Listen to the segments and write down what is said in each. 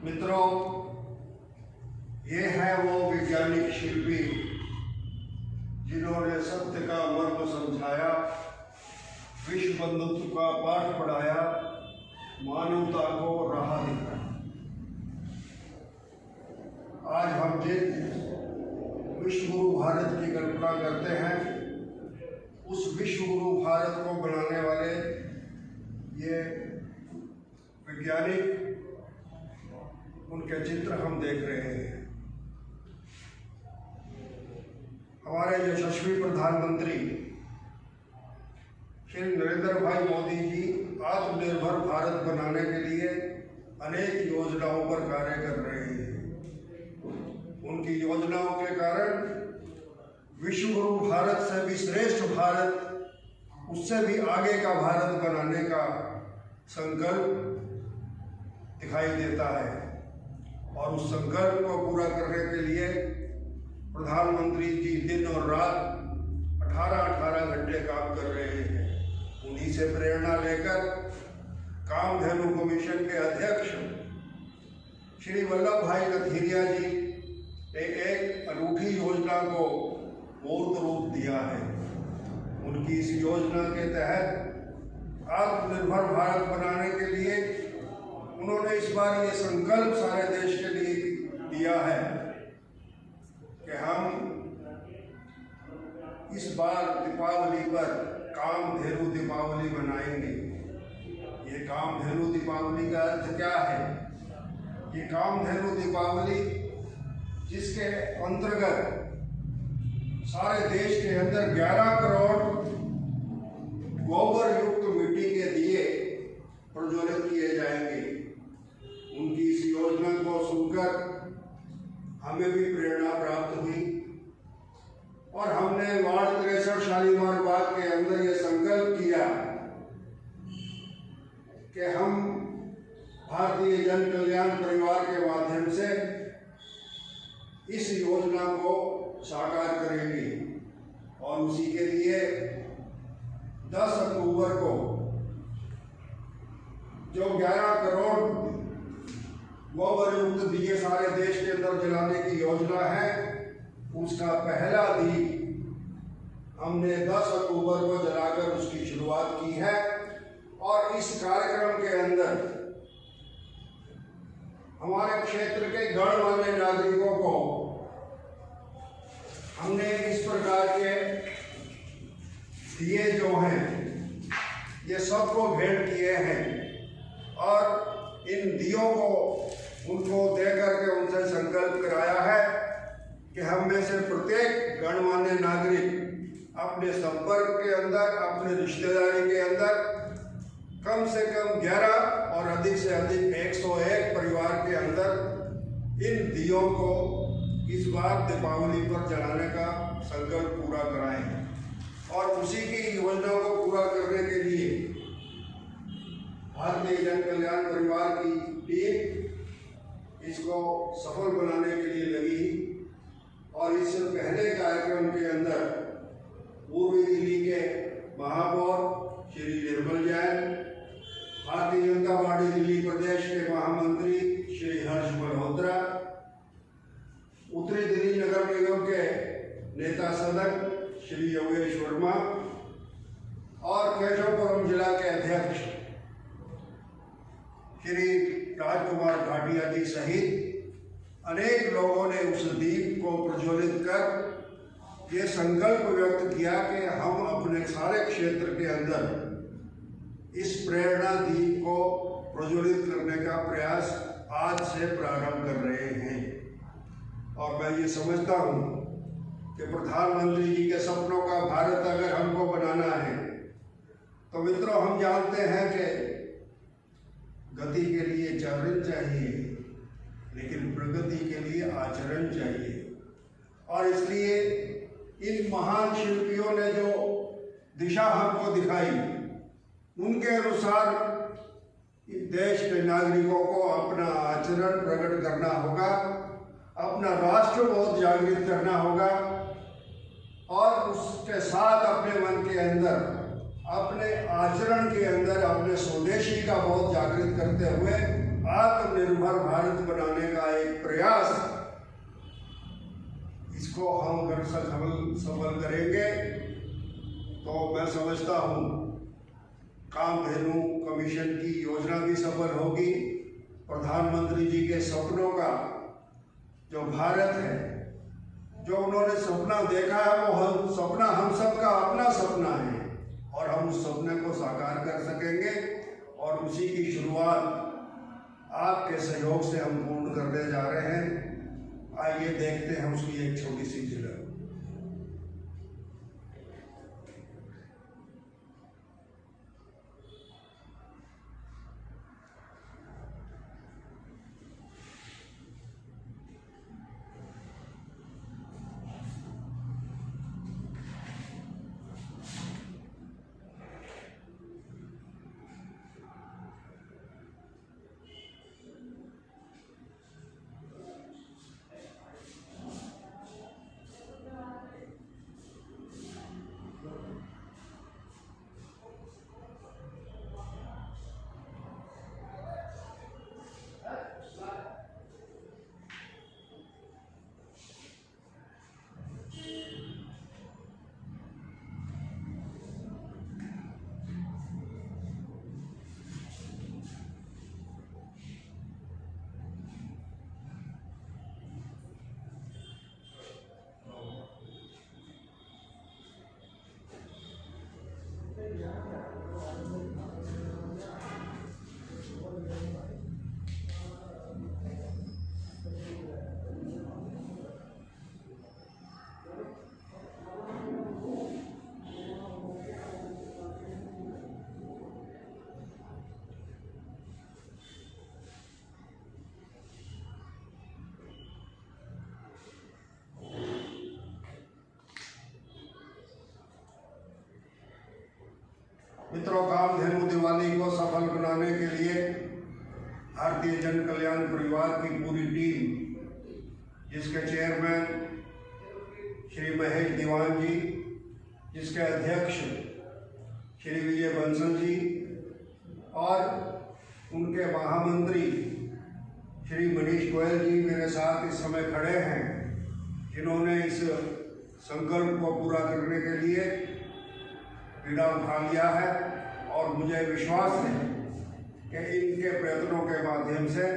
मित्रों, ये है वो वैज्ञानिक शिल्पी जिन्होंने सत्य का मर्म समझाया, विश्व बंधुत्व का पाठ पढ़ाया, मानवता को राह दिखाया। आज हम जिन विश्व गुरु भारत की कल्पना करते हैं, उस विश्व गुरु भारत को बनाने वाले ये वैज्ञानिक, उनके चित्र हम देख रहे हैं। हमारे यशस्वी प्रधानमंत्री श्री नरेंद्र भाई मोदी जी आत्मनिर्भर भारत बनाने के लिए अनेक योजनाओं पर कार्य कर रहे हैं। उनकी योजनाओं के कारण विश्व गुरु भारत से भी श्रेष्ठ भारत, उससे भी आगे का भारत बनाने का संकल्प दिखाई देता है। और उस संकल्प को पूरा करने के लिए प्रधानमंत्री जी दिन और रात 18-18 घंटे काम कर रहे हैं। उन्हीं से प्रेरणा लेकर कामधेनु कमीशन के अध्यक्ष श्री वल्लभ भाई कथीरिया जी ने एक अनूठी योजना को मूर्त रूप दिया है। उनकी इस योजना के तहत आत्मनिर्भर भारत बनाने के लिए उन्होंने इस बार ये संकल्प सारे देश के लिए दिया है कि हम इस बार दीपावली पर कामधेनु दीपावली मनाएंगे। ये कामधेनु दीपावली का अर्थ क्या है? ये कामधेनु दीपावली जिसके अंतर्गत सारे देश के अंदर 11 करोड़ गोबर युक्त मिट्टी के दिए प्रज्वलित किए जाएंगे। उनकी इस योजना को सुनकर हमें भी प्रेरणा प्राप्त हुई और हमने वार्ड 63 शालीमार बाग के अंदर ये संकल्प किया कि हम भारतीय जन कल्याण परिवार के माध्यम से इस योजना को साकार करेंगे। और उसी के लिए 10 अक्टूबर को जो 11 करोड़ गोबर युक्त दिए सारे देश के अंदर जलाने की योजना है, उसका पहला दीप हमने 10 अक्टूबर को जलाकर उसकी शुरुआत की है। और इस कार्यक्रम के अंदर हमारे क्षेत्र के गणमान्य नागरिकों को हमने इस प्रकार के दिए जो हैं ये सबको भेंट किए हैं और इन दियों को उनको दे करके उनसे संकल्प कराया है कि हम में से प्रत्येक गणमान्य नागरिक अपने संपर्क के अंदर, अपने रिश्तेदारी के अंदर कम से कम 11 और अधिक से अधिक 101 परिवार के अंदर इन दियों को इस बार दीपावली पर जलाने का संकल्प पूरा कराएं। और उसी की योजना को पूरा करने के लिए भारतीय जन कल्याण परिवार की टीम इसको सफल बनाने के लिए लगी। और इस पहले कार्यक्रम के अंदर पूर्वी दिल्ली के महापौर श्री निर्मल जैन, भारतीय जनता पार्टी दिल्ली प्रदेश के महामंत्री श्री हर्ष मल्होत्रा, उत्तरी दिल्ली नगर निगम के नेता सदन श्री योगेश वर्मा और केशवपुरम जिला के अध्यक्ष श्री राजकुमार भाटिया जी सहित अनेक लोगों ने उस दीप को प्रज्वलित कर ये संकल्प व्यक्त किया कि हम अपने सारे क्षेत्र के अंदर इस प्रेरणा दीप को प्रज्वलित करने का प्रयास आज से प्रारंभ कर रहे हैं। और मैं ये समझता हूँ कि प्रधानमंत्री जी के सपनों का भारत अगर हमको बनाना है तो मित्रों, हम जानते हैं कि गति के लिए चरण चाहिए, लेकिन प्रगति के लिए आचरण चाहिए। और इसलिए इन महान शिल्पियों ने जो दिशा हमको दिखाई, उनके अनुसार देश के नागरिकों को अपना आचरण प्रकट करना होगा, अपना राष्ट्रबोध जागृत करना होगा और उसके साथ अपने मन के अंदर, अपने आचरण के अंदर अपने स्वदेशी का बोध जागृत करते हुए आत्मनिर्भर भारत बनाने का एक प्रयास, इसको हम अगर सफल करेंगे तो मैं समझता हूँ कामधेनु कमीशन की योजना भी सफल होगी। प्रधानमंत्री जी के सपनों का जो भारत है, जो उन्होंने सपना देखा है, वो सपना हम सबका अपना सपना है और हम उस सपने को साकार कर सकेंगे और उसी की शुरुआत आपके सहयोग से हम पूर्ण करने जा रहे हैं। आइए देखते हैं उसकी एक छोटी सी झलक। मित्रों, कामधेनु दिवाली को सफल बनाने के लिए भारतीय जन कल्याण परिवार की पूरी टीम, जिसके चेयरमैन श्री महेश दीवान जी, जिसके अध्यक्ष श्री विजय बंसल जी और उनके महामंत्री श्री मनीष गोयल जी मेरे साथ इस समय खड़े हैं, जिन्होंने इस संकल्प को पूरा करने के लिए बीड़ा उठा लिया है। और मुझे विश्वास है कि इनके प्रयत्नों के माध्यम से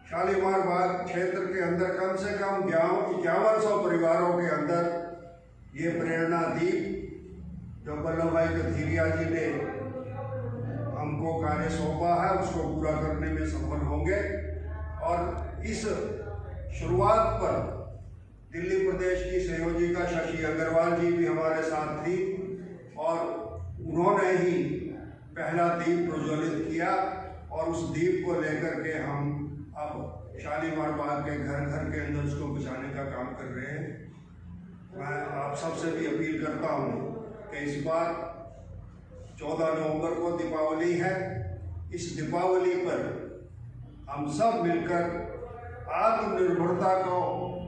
शालीमार बाग क्षेत्र के अंदर कम से कम 5100 परिवारों के अंदर ये प्रेरणा दीप जो वल्लभ भाई कथीरिया जी ने हमको कार्य सौंपा है, उसको पूरा करने में सफल होंगे। और इस शुरुआत पर दिल्ली प्रदेश की संयोजिका शशि अग्रवाल जी भी हमारे साथ थी और उन्होंने ही पहला दीप प्रज्वलित किया और उस दीप को लेकर के हम अब शालीमार बाग के घर घर के अंदर उसको बुझाने का काम कर रहे हैं। मैं आप सबसे भी अपील करता हूँ कि इस बार 14 नवंबर को दीपावली है। इस दीपावली पर हम सब मिलकर आत्मनिर्भरता को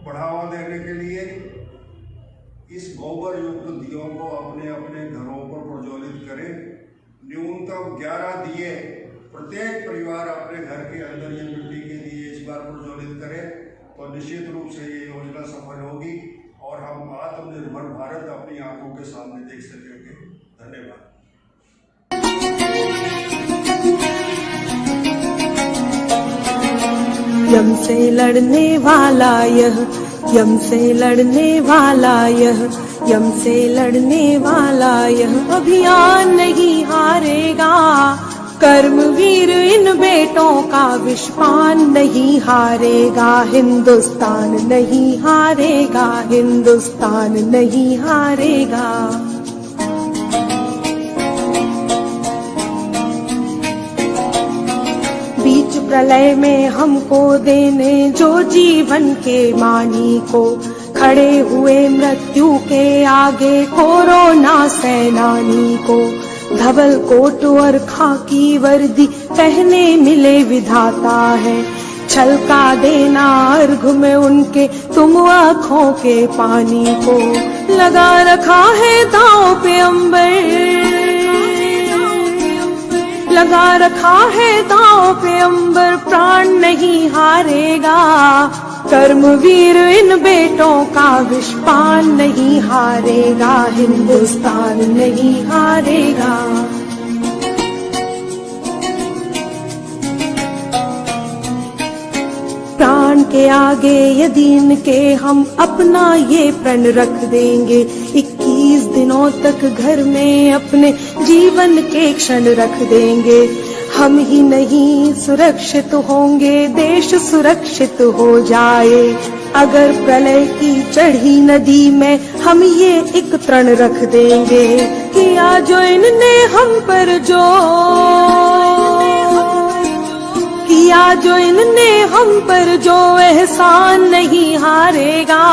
बढ़ावा देने के लिए इस गोबर युक्त दियों को अपने अपने घरों पर प्रज्वलित करें। न्यूनतम 11 दिए प्रत्येक परिवार अपने घर के अंदर ये मिट्टी के दिए इस बार प्रज्वलित करें, तो निश्चित रूप से ये योजना सफल होगी और हम आत्मनिर्भर भारत अपनी आंखों के सामने देख सकेंगे। धन्यवाद। यम से लड़ने वाला यह, यम से लड़ने वाला यह, यम से लड़ने वाला यह अभियान नहीं हारेगा। कर्मवीर इन बेटों का विषपान नहीं हारेगा। हिंदुस्तान नहीं हारेगा, हिंदुस्तान नहीं हारेगा। बीच प्रलय में हमको देने जो जीवन के मानी को, खड़े हुए मृत्यु के आगे कोरोना सेनानी को, धवल कोट और खाकी वर्दी पहने मिले विधाता है। छलका देना अर्घ में उनके तुम आँखों के पानी को, लगा रखा है दांव पे अंबर, लगा रखा है दांव पे अंबर, प्राण नहीं हारेगा। कर्मवीर इन बेटों का विषपान नहीं हारेगा, हिंदुस्तान नहीं हारेगा। प्राण के आगे यदि इनके हम अपना ये प्रण रख देंगे, 21 दिनों तक घर में अपने जीवन के क्षण रख देंगे। हम ही नहीं सुरक्षित होंगे, देश सुरक्षित हो जाए। अगर प्रलय की चढ़ी नदी में हम ये एक तरण रख देंगे, किया जो इनने हम पर जो इनने हम पर जो एहसान नहीं हारेगा।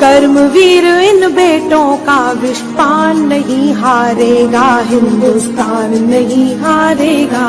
कर्मवीर इन बेटों का विषपान नहीं हारेगा, हिंदुस्तान नहीं हारेगा।